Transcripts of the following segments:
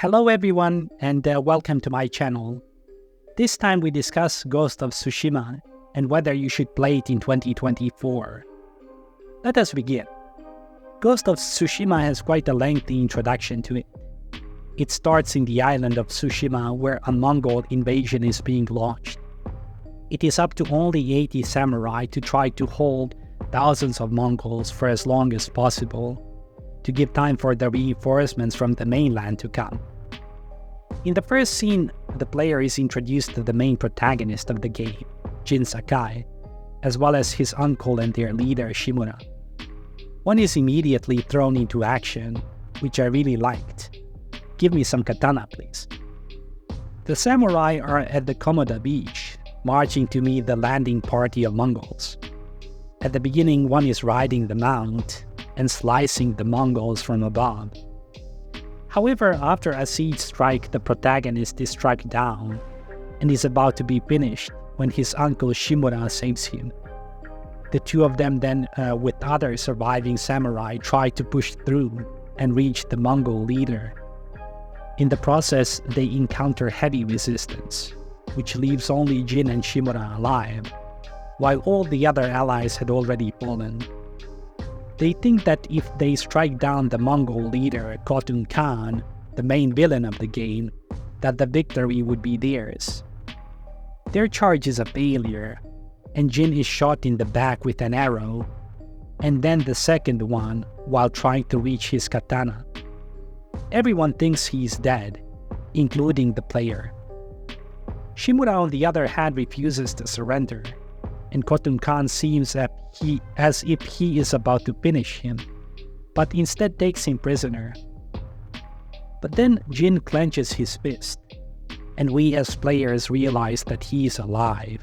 Hello everyone and welcome to my channel. This time we discuss Ghost of Tsushima and whether you should play it in 2024. Let us begin. Ghost of Tsushima has quite a lengthy introduction to it. It starts in the island of Tsushima where a Mongol invasion is being launched. It is up to only 80 samurai to try to hold thousands of Mongols for as long as possible, to give time for the reinforcements from the mainland to come. In the first scene, the player is introduced to the main protagonist of the game, Jin Sakai, as well as his uncle and their leader Shimura. One is immediately thrown into action, which I really liked. Give me some katana, please. The samurai are at the Komoda beach, marching to meet the landing party of Mongols. At the beginning, one is riding the mount and slicing the Mongols from above. However, after a siege strike, the protagonist is struck down and is about to be finished when his uncle Shimura saves him. The two of them then, with other surviving samurai, try to push through and reach the Mongol leader. In the process, they encounter heavy resistance, which leaves only Jin and Shimura alive, while all the other allies had already fallen. They think that if they strike down the Mongol leader, Khotun Khan, the main villain of the game, that the victory would be theirs. Their charge is a failure, and Jin is shot in the back with an arrow, and then the second one while trying to reach his katana. Everyone thinks he is dead, including the player. Shimura, on the other hand, refuses to surrender, and Khotun Khan seems as if he is about to finish him, but instead takes him prisoner. But then Jin clenches his fist, and we as players realize that he is alive.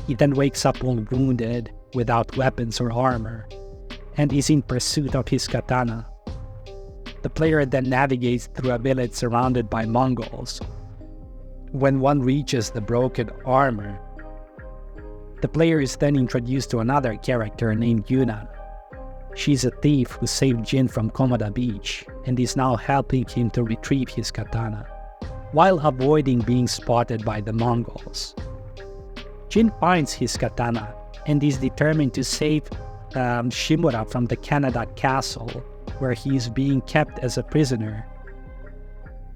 He then wakes up all wounded, without weapons or armor, and is in pursuit of his katana. The player then navigates through a village surrounded by Mongols. When one reaches the broken armor, the player is then introduced to another character named Yuna. She's a thief who saved Jin from Komoda Beach and is now helping him to retrieve his katana, while avoiding being spotted by the Mongols. Jin finds his katana and is determined to save Shimura from the Canada castle, where he is being kept as a prisoner.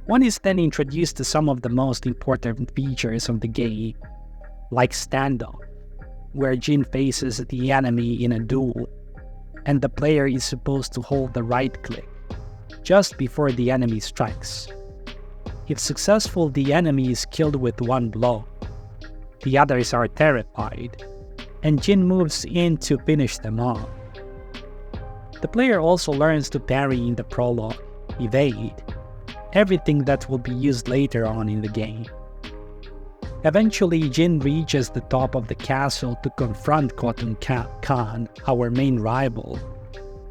One is then introduced to some of the most important features of the game, like standoff, where Jin faces the enemy in a duel, and the player is supposed to hold the right click just before the enemy strikes. If successful, the enemy is killed with one blow. The others are terrified, and Jin moves in to finish them off. The player also learns to parry in the prologue, evade, everything that will be used later on in the game. Eventually, Jin reaches the top of the castle to confront Khotun Khan, our main rival.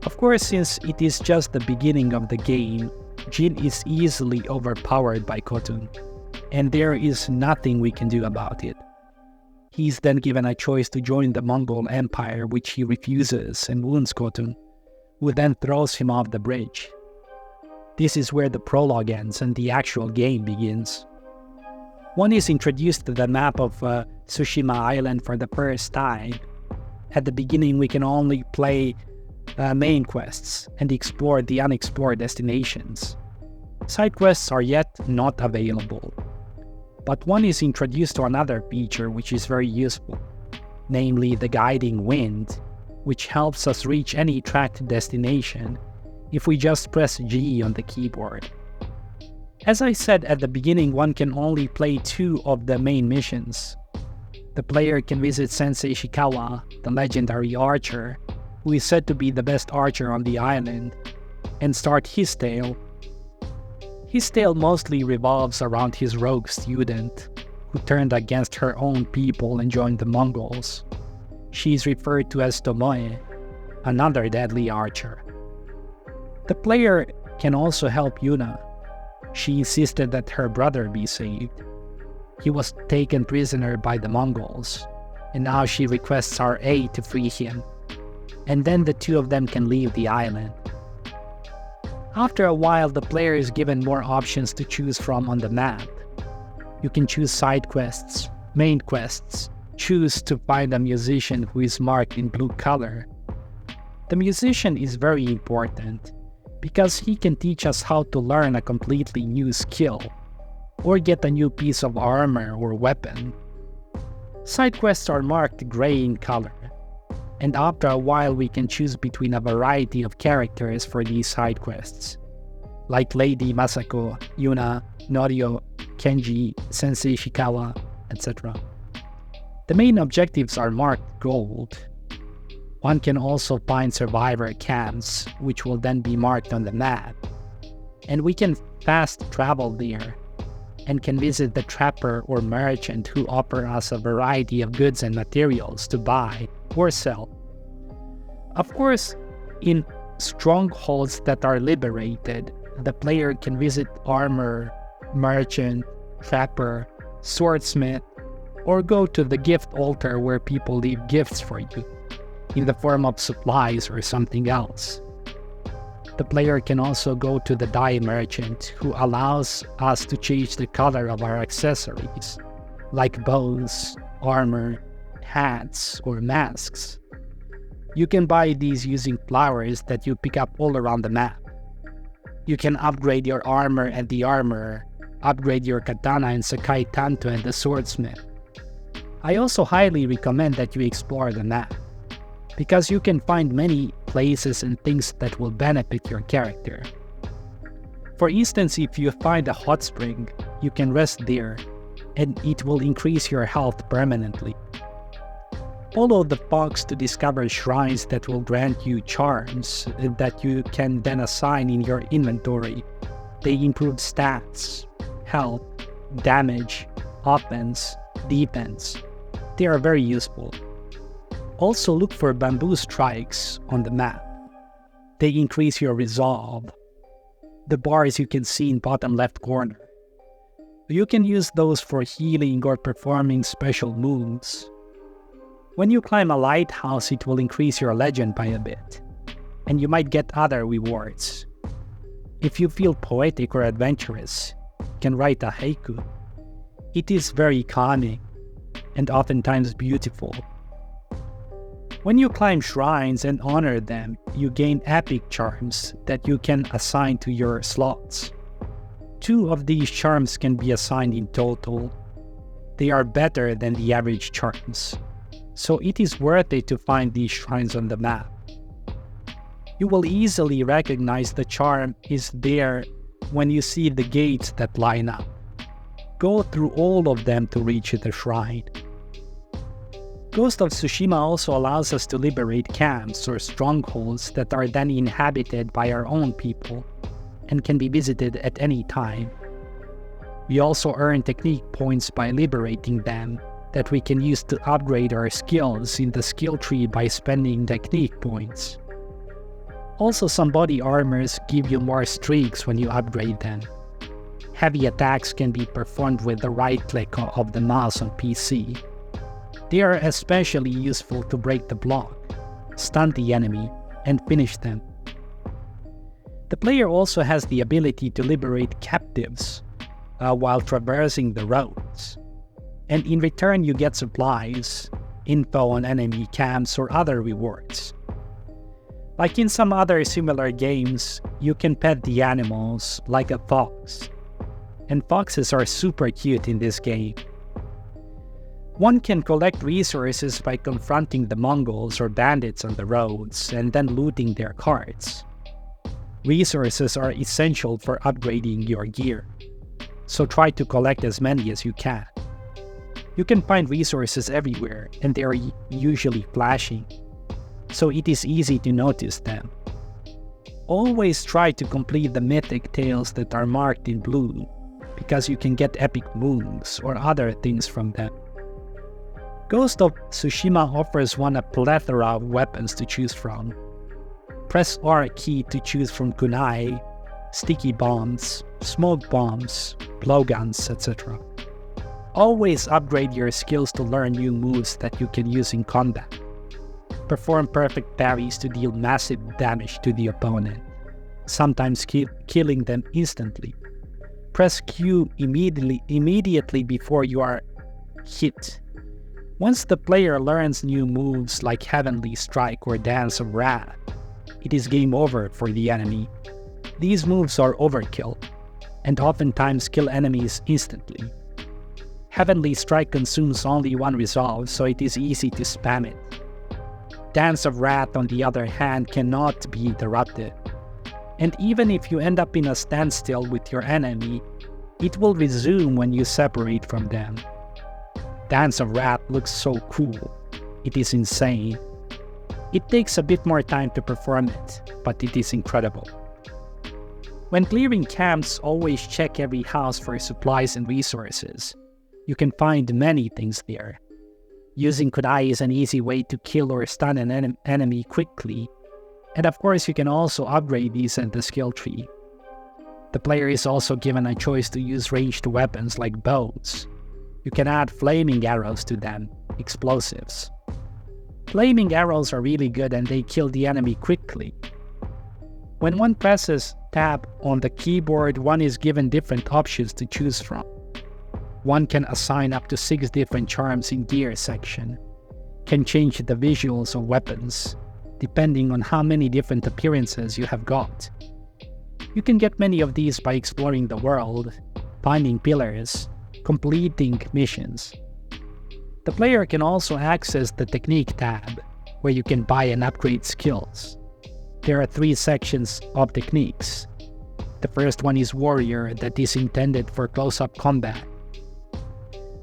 Of course, since it is just the beginning of the game, Jin is easily overpowered by Khotun, and there is nothing we can do about it. He is then given a choice to join the Mongol Empire, which he refuses and wounds Khotun, who then throws him off the bridge. This is where the prologue ends and the actual game begins. One is introduced to the map of Tsushima Island for the first time. At the beginning, we can only play main quests and explore the unexplored destinations. Side quests are yet not available, but one is introduced to another feature which is very useful, namely the guiding wind, which helps us reach any tracked destination if we just press G on the keyboard. As I said at the beginning, one can only play 2 of the main missions. The player can visit Sensei Ishikawa, the legendary archer, who is said to be the best archer on the island, and start his tale. His tale mostly revolves around his rogue student, who turned against her own people and joined the Mongols. She is referred to as Tomoe, another deadly archer. The player can also help Yuna. She insisted that her brother be saved. He was taken prisoner by the Mongols, and now she requests our aid to free him, and then the two of them can leave the island. After a while, the player is given more options to choose from on the map. You can choose side quests, main quests, choose to find a musician who is marked in blue color. The musician is very important because he can teach us how to learn a completely new skill or get a new piece of armor or weapon. Side quests are marked gray in color, and after a while we can choose between a variety of characters for these side quests, like Lady Masako, Yuna, Norio, Kenji, Sensei Ishikawa, etc. The main objectives are marked gold. One can also find survivor camps, which will then be marked on the map, and we can fast travel there and can visit the trapper or merchant who offer us a variety of goods and materials to buy or sell. Of course, in strongholds that are liberated, the player can visit armor, merchant, trapper, swordsmith, or go to the gift altar where people leave gifts for you, in the form of supplies or something else. The player can also go to the dye merchant, who allows us to change the color of our accessories, like bows, armor, hats, or masks. You can buy these using flowers that you pick up all around the map. You can upgrade your armor and the armorer, upgrade your katana and Sakai Tanto and the swordsmith. I also highly recommend that you explore the map, because you can find many places and things that will benefit your character. For instance, if you find a hot spring, you can rest there, and it will increase your health permanently. Follow the fox to discover shrines that will grant you charms that you can then assign in your inventory. They improve stats, health, damage, offense, defense. They are very useful. Also look for bamboo strikes on the map. They increase your resolve. The bars you can see in bottom left corner. You can use those for healing or performing special moves. When you climb a lighthouse, it will increase your legend by a bit, and you might get other rewards. If you feel poetic or adventurous, you can write a haiku. It is very calming and oftentimes beautiful. When you climb shrines and honor them, you gain epic charms that you can assign to your slots. 2 of these charms can be assigned in total. They are better than the average charms, so it is worth it to find these shrines on the map. You will easily recognize the charm is there when you see the gates that line up. Go through all of them to reach the shrine. Ghost of Tsushima also allows us to liberate camps or strongholds that are then inhabited by our own people and can be visited at any time. We also earn technique points by liberating them that we can use to upgrade our skills in the skill tree by spending technique points. Also, some body armors give you more streaks when you upgrade them. Heavy attacks can be performed with the right click of the mouse on PC. They are especially useful to break the block, stun the enemy, and finish them. The player also has the ability to liberate captives while traversing the roads. And in return you get supplies, info on enemy camps, or other rewards. Like in some other similar games, you can pet the animals like a fox. And foxes are super cute in this game. One can collect resources by confronting the Mongols or bandits on the roads and then looting their carts. Resources are essential for upgrading your gear, so try to collect as many as you can. You can find resources everywhere, and they are usually flashing, so it is easy to notice them. Always try to complete the mythic tales that are marked in blue, because you can get epic moves or other things from them. Ghost of Tsushima offers one a plethora of weapons to choose from. Press R key to choose from kunai, sticky bombs, smoke bombs, blowguns, etc. Always upgrade your skills to learn new moves that you can use in combat. Perform perfect parries to deal massive damage to the opponent. sometimes killing them instantly. Press Q immediately before you are hit. Once the player learns new moves like Heavenly Strike or Dance of Wrath, it is game over for the enemy. These moves are overkill, and oftentimes kill enemies instantly. Heavenly Strike consumes only one resolve, so it is easy to spam it. Dance of Wrath, on the other hand, cannot be interrupted. And even if you end up in a standstill with your enemy, it will resume when you separate from them. Dance of Wrath looks so cool. It is insane. It takes a bit more time to perform it, but it is incredible. When clearing camps, always check every house for supplies and resources. You can find many things there. Using kunai is an easy way to kill or stun an enemy quickly, and of course you can also upgrade these in the skill tree. The player is also given a choice to use ranged weapons like bows. You can add flaming arrows to them, explosives. Flaming arrows are really good and they kill the enemy quickly. When one presses tab on the keyboard, one is given different options to choose from. One can assign up to 6 different charms in gear section, can change the visuals of weapons, depending on how many different appearances you have got. You can get many of these by exploring the world, finding pillars, completing missions. The player can also access the Technique tab, where you can buy and upgrade skills. There are 3 sections of techniques. The first one is Warrior, that is intended for close-up combat.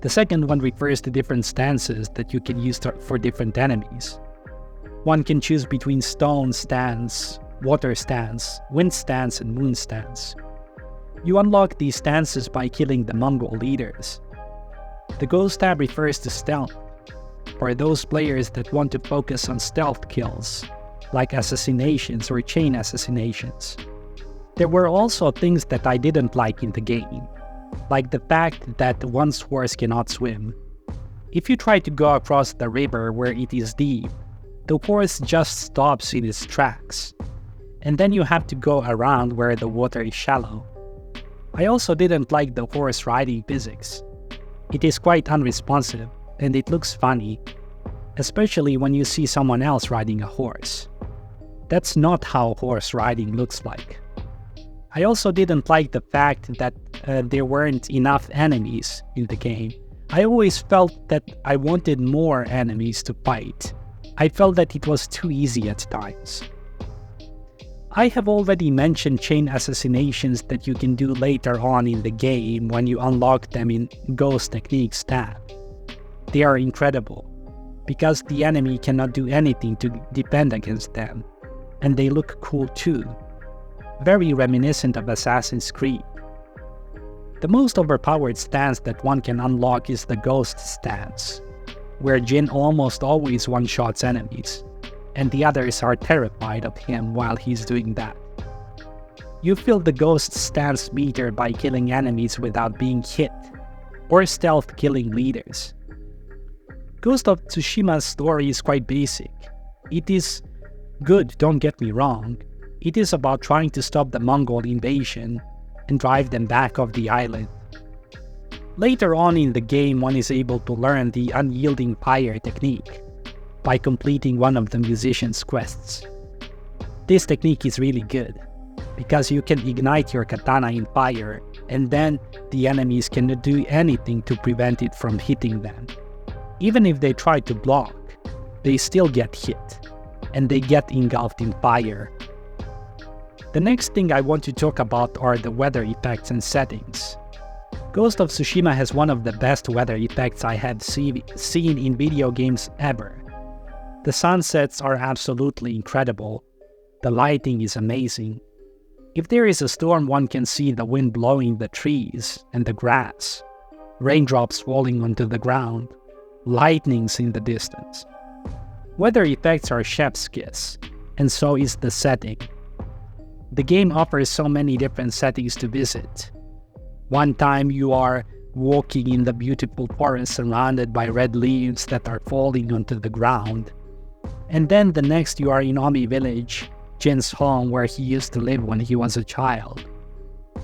The second one refers to different stances that you can use for different enemies. One can choose between Stone stance, Water stance, Wind stance, and Moon stance. You unlock these stances by killing the Mongol leaders. The Ghost tab refers to stealth, for those players that want to focus on stealth kills, like assassinations or chain assassinations. There were also things that I didn't like in the game, like the fact that one's horse cannot swim. If you try to go across the river where it is deep, the horse just stops in its tracks, and then you have to go around where the water is shallow. I also didn't like the horse riding physics. It is quite unresponsive, and it looks funny, especially when you see someone else riding a horse. That's not how horse riding looks like. I also didn't like the fact that there weren't enough enemies in the game. I always felt that I wanted more enemies to fight. I felt that it was too easy at times. I have already mentioned chain assassinations that you can do later on in the game when you unlock them in Ghost Techniques tab. They are incredible, because the enemy cannot do anything to defend against them, and they look cool too. Very reminiscent of Assassin's Creed. The most overpowered stance that one can unlock is the Ghost stance, where Jin almost always one-shots enemies, and the others are terrified of him while he's doing that. You fill the Ghost stance meter by killing enemies without being hit, or stealth killing leaders. Ghost of Tsushima's story is quite basic. It is good, don't get me wrong. It is about trying to stop the Mongol invasion and drive them back off the island. Later on in the game, one is able to learn the Unyielding Fire technique by completing one of the musician's quests. This technique is really good, because you can ignite your katana in fire, and then the enemies cannot do anything to prevent it from hitting them. Even if they try to block, they still get hit, and they get engulfed in fire. The next thing I want to talk about are the weather effects and settings. Ghost of Tsushima has one of the best weather effects I have seen in video games ever. The sunsets are absolutely incredible. The lighting is amazing. If there is a storm, one can see the wind blowing the trees and the grass, raindrops falling onto the ground, lightnings in the distance. Weather effects are chef's kiss, and so is the setting. The game offers so many different settings to visit. One time you are walking in the beautiful forest surrounded by red leaves that are falling onto the ground. And then the next you are in Omi village, Jin's home where he used to live when he was a child.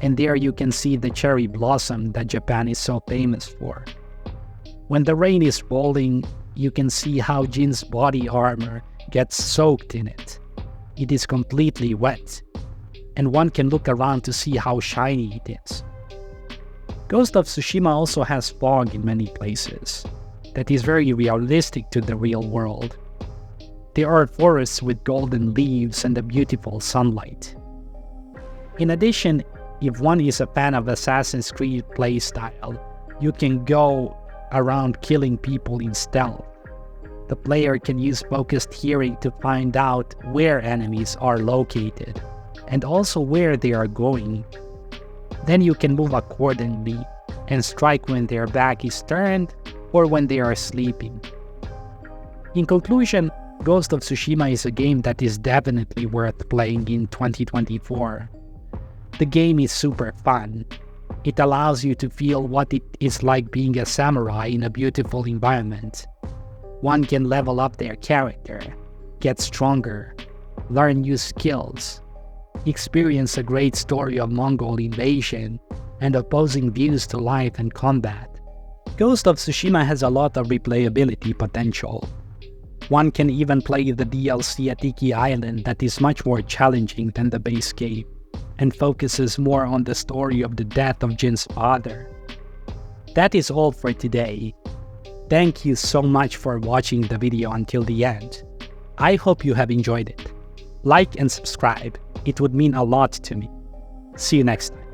And there you can see the cherry blossom that Japan is so famous for. When the rain is falling, you can see how Jin's body armor gets soaked in it. It is completely wet, and one can look around to see how shiny it is. Ghost of Tsushima also has fog in many places. That is very realistic to the real world. There are forests with golden leaves and a beautiful sunlight. In addition, if one is a fan of Assassin's Creed playstyle, you can go around killing people in stealth. The player can use focused hearing to find out where enemies are located, and also where they are going. Then you can move accordingly and strike when their back is turned or when they are sleeping. In conclusion, Ghost of Tsushima is a game that is definitely worth playing in 2024. The game is super fun. It allows you to feel what it is like being a samurai in a beautiful environment. One can level up their character, get stronger, learn new skills, experience a great story of Mongol invasion and opposing views to life and combat. Ghost of Tsushima has a lot of replayability potential. One can even play the DLC at Iki Island that is much more challenging than the base game, and focuses more on the story of the death of Jin's father. That is all for today. Thank you so much for watching the video until the end. I hope you have enjoyed it. Like and subscribe, it would mean a lot to me. See you next time.